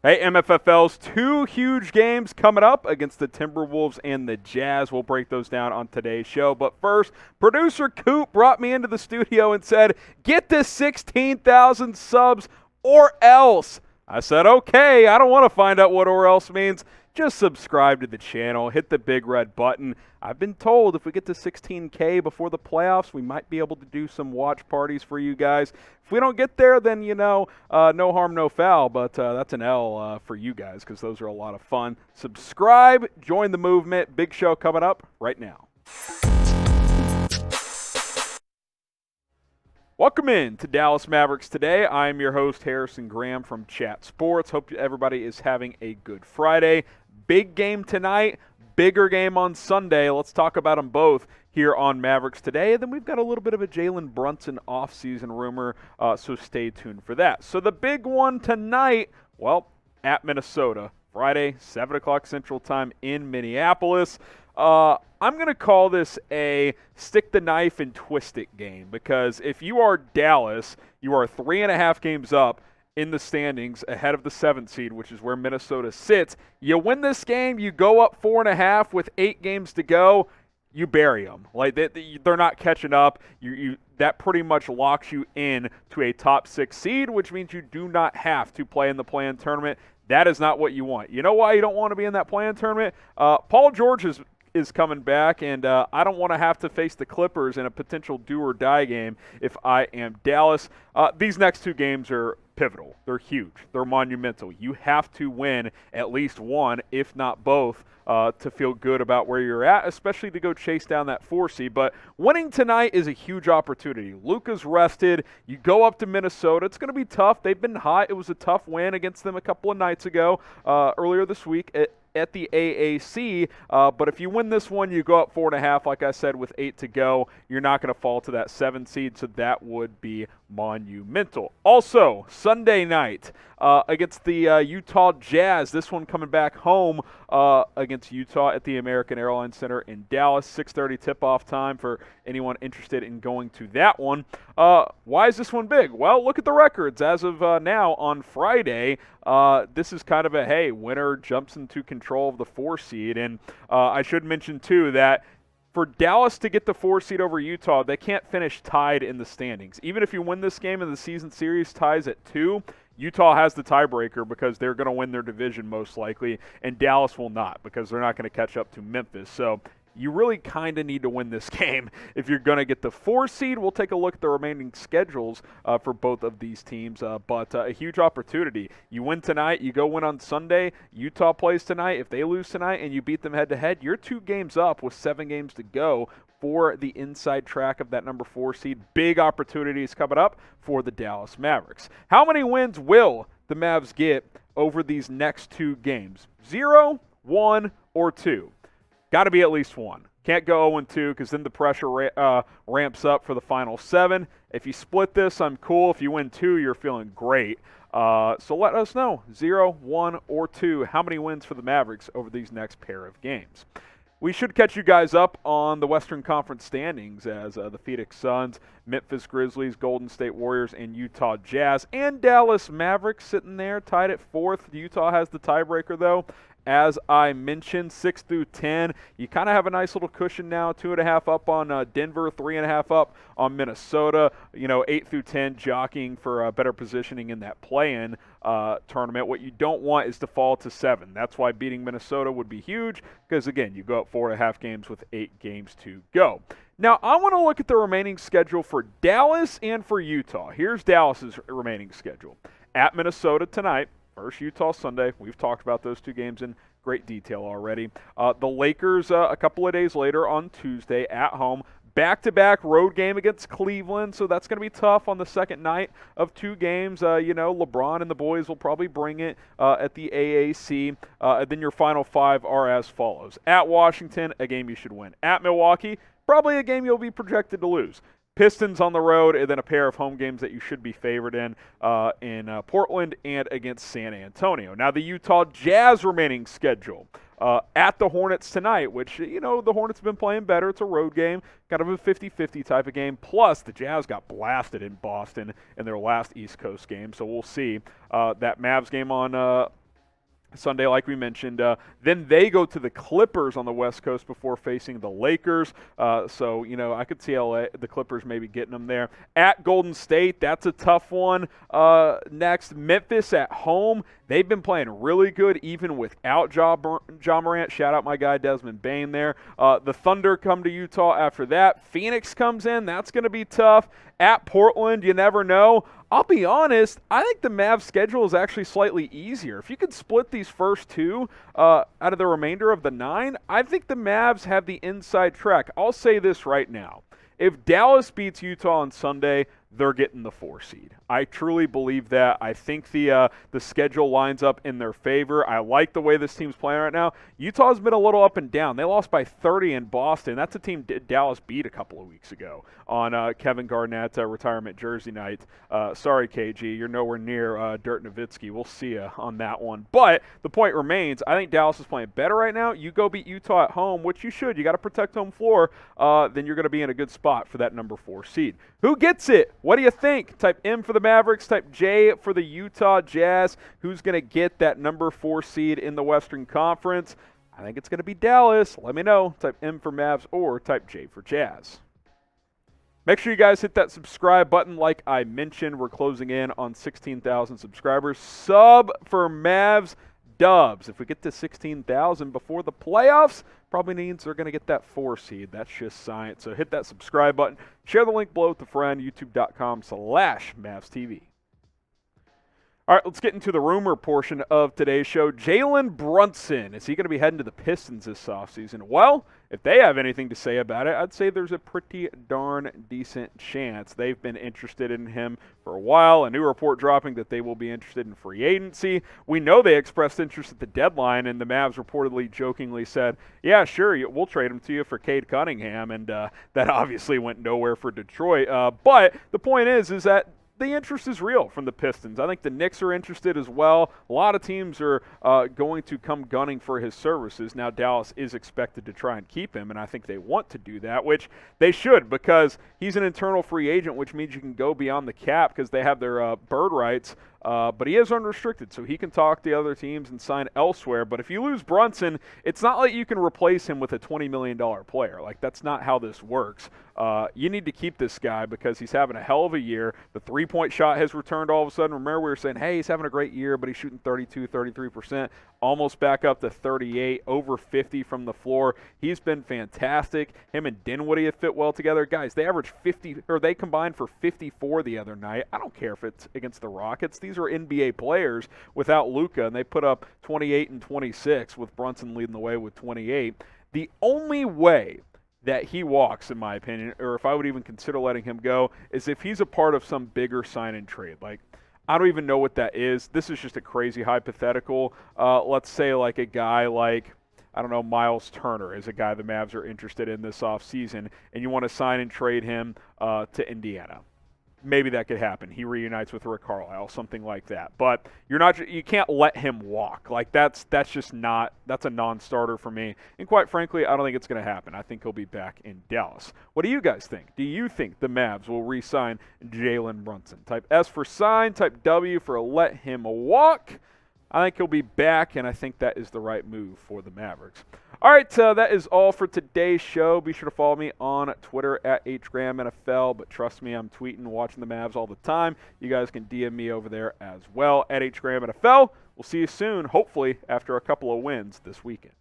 Hey, MFFL's two huge games coming up against the Timberwolves and the Jazz. We'll break those down on today's show. But first, producer Coop brought me into the studio and said, get to 16,000 subs or else. I said, okay, I don't want to find out what or else means. Just subscribe to the channel, hit the big red button. I've been told if we get to 16K before the playoffs, we might be able to do some watch parties for you guys. If we don't get there, then, no harm, no foul, but that's an L for you guys because those are a lot of fun. Subscribe, join the movement. Big show coming up right now. Welcome in to Dallas Mavericks Today. I'm your host, Harrison Graham from Chat Sports. Hope everybody is having a good Friday. Big game tonight, bigger game on Sunday. Let's talk about them both here on Mavericks Today. And then we've got a little bit of a Jalen Brunson offseason rumor, so stay tuned for that. So the big one tonight, well, at Minnesota, Friday, 7 o'clock Central Time in Minneapolis. I'm going to call this a stick the knife and twist it game because if you are Dallas, you are 3.5 games up in the standings ahead of the 7th seed, which is where Minnesota sits. You win this game, you go up 4.5 with 8 games to go, you bury them. Like they're not catching up. That pretty much locks you in to a top 6 seed, which means you do not have to play in the play-in tournament. That is not what you want. You know why you don't want to be in that play-in tournament? Paul George is coming back, and I don't want to have to face the Clippers in a potential do-or-die game if I am Dallas. These next 2 games are pivotal. They're huge. They're monumental. You have to win at least one, if not both, to feel good about where you're at, especially to go chase down that 4 seed. But winning tonight is a huge opportunity. Luka's rested. You go up to Minnesota. It's going to be tough. They've been hot. It was a tough win against them a couple of nights ago, earlier this week at the AAC, but if you win this one, you go up 4.5, like I said, with 8 to go. You're not going to fall to that 7 seed, so that would be monumental. Also, Sunday night against the Utah Jazz, this one coming back home against Utah at the American Airlines Center in Dallas, 6:30 tip-off time for anyone interested in going to that one. Why is this one big? Well, look at the records. As of now on Friday, this is kind of a, hey, winner jumps into control of the 4 seed. And I should mention, too, that for Dallas to get the 4 seed over Utah, they can't finish tied in the standings. Even if you win this game and the season series ties at 2, Utah has the tiebreaker because they're going to win their division most likely, and Dallas will not because they're not going to catch up to Memphis. So you really kind of need to win this game if you're going to get the 4 seed. We'll take a look at the remaining schedules for both of these teams, but a huge opportunity. You win tonight, you go win on Sunday. Utah plays tonight. If they lose tonight and you beat them head-to-head, you're 2 games up with 7 games to go for the inside track of that number 4 seed. Big opportunities coming up for the Dallas Mavericks. How many wins will the Mavs get over these next 2 games? 0, 1, or 2? Got to be at least 1. Can't go 0-2 because then the pressure ramps up for the final 7. If you split this, I'm cool. If you win 2, you're feeling great. So let us know, 0, 1, or 2, how many wins for the Mavericks over these next pair of games. We should catch you guys up on the Western Conference standings as the Phoenix Suns, Memphis Grizzlies, Golden State Warriors, and Utah Jazz, and Dallas Mavericks sitting there tied at 4th. Utah has the tiebreaker, though. As I mentioned, 6 through 10, you kind of have a nice little cushion now, 2.5 up on Denver, 3.5 up on Minnesota, 8 through 10 jockeying for better positioning in that play-in tournament. What you don't want is to fall to 7. That's why beating Minnesota would be huge because, again, you go up 4.5 games with 8 games to go. Now, I want to look at the remaining schedule for Dallas and for Utah. Here's Dallas's remaining schedule. At Minnesota tonight. First, Utah Sunday. We've talked about those 2 games in great detail already. The Lakers a couple of days later on Tuesday at home. Back-to-back road game against Cleveland, so that's going to be tough on the second night of 2 games. LeBron and the boys will probably bring it at the AAC. And then your final 5 are as follows. At Washington, a game you should win. At Milwaukee, probably a game you'll be projected to lose. Pistons on the road, and then a pair of home games that you should be favored in Portland and against San Antonio. Now, the Utah Jazz remaining schedule at the Hornets tonight, which, the Hornets have been playing better. It's a road game, kind of a 50-50 type of game. Plus, the Jazz got blasted in Boston in their last East Coast game, so we'll see. That Mavs game on Sunday, like we mentioned. Then they go to the Clippers on the West Coast before facing the Lakers. So, I could see the Clippers maybe getting them there. At Golden State, that's a tough one. Next, Memphis at home. They've been playing really good even without Ja Morant. Shout out my guy Desmond Bane there. The Thunder come to Utah after that. Phoenix comes in. That's going to be tough. At Portland, you never know. I'll be honest, I think the Mavs schedule is actually slightly easier. If you could split these first two out of the remainder of the 9, I think the Mavs have the inside track. I'll say this right now. If Dallas beats Utah on Sunday, they're getting the 4 seed. I truly believe that. I think the schedule lines up in their favor. I like the way this team's playing right now. Utah's been a little up and down. They lost by 30 in Boston. That's a team Dallas beat a couple of weeks ago on Kevin Garnett's retirement jersey night. Sorry, KG, you're nowhere near Dirk Nowitzki. We'll see you on that one. But the point remains, I think Dallas is playing better right now. You go beat Utah at home, which you should. You got to protect home floor. Then you're going to be in a good spot for that number 4 seed. Who gets it? What do you think? Type M for the Mavericks, type J for the Utah Jazz. Who's going to get that number 4 seed in the Western Conference? I think it's going to be Dallas. Let me know. Type M for Mavs or type J for Jazz. Make sure you guys hit that subscribe button like I mentioned. We're closing in on 16,000 subscribers. Sub for Mavs Dubs. If we get to 16,000 before the playoffs, probably means they're going to get that 4 seed. That's just science. So hit that subscribe button. Share the link below with a friend, youtube.com/MavsTV. All right, let's get into the rumor portion of today's show. Jalen Brunson, is he going to be heading to the Pistons this offseason? Well, if they have anything to say about it, I'd say there's a pretty darn decent chance. They've been interested in him for a while. A new report dropping that they will be interested in free agency. We know they expressed interest at the deadline, and the Mavs reportedly jokingly said, yeah, sure, we'll trade him to you for Cade Cunningham, and that obviously went nowhere for Detroit. But the point is that the interest is real from the Pistons. I think the Knicks are interested as well. A lot of teams are going to come gunning for his services. Now, Dallas is expected to try and keep him, and I think they want to do that, which they should, because he's an internal free agent, which means you can go beyond the cap because they have their bird rights. But he is unrestricted, so he can talk to other teams and sign elsewhere. But if you lose Brunson, it's not like you can replace him with a $20 million player. Like, that's not how this works. You need to keep this guy because he's having a hell of a year. The three-point shot has returned all of a sudden. Remember, we were saying, hey, he's having a great year, but he's shooting 32, 33%, almost back up to 38, over 50 from the floor. He's been fantastic. Him and Dinwiddie have fit well together. Guys, they averaged 50, or they combined for 54 the other night. I don't care if it's against the Rockets. These are NBA players without Luka, and they put up 28 and 26 with Brunson leading the way with 28. The only way that he walks, in my opinion, or if I would even consider letting him go, is if he's a part of some bigger sign-and trade. Like, I don't even know what that is. This is just a crazy hypothetical. Let's say like a guy like, I don't know, Miles Turner is a guy the Mavs are interested in this offseason, and you want to sign and trade him to Indiana. Maybe that could happen. He reunites with Rick Carlisle, something like that. But you can't let him walk. Like that's a non-starter for me. And quite frankly, I don't think it's going to happen. I think he'll be back in Dallas. What do you guys think? Do you think the Mavs will re-sign Jalen Brunson? Type S for sign, type W for let him walk. I think he'll be back, and I think that is the right move for the Mavericks. All right, that is all for today's show. Be sure to follow me on Twitter at HGramNFL, but trust me, I'm tweeting, watching the Mavs all the time. You guys can DM me over there as well at HGramNFL. We'll see you soon, hopefully after a couple of wins this weekend.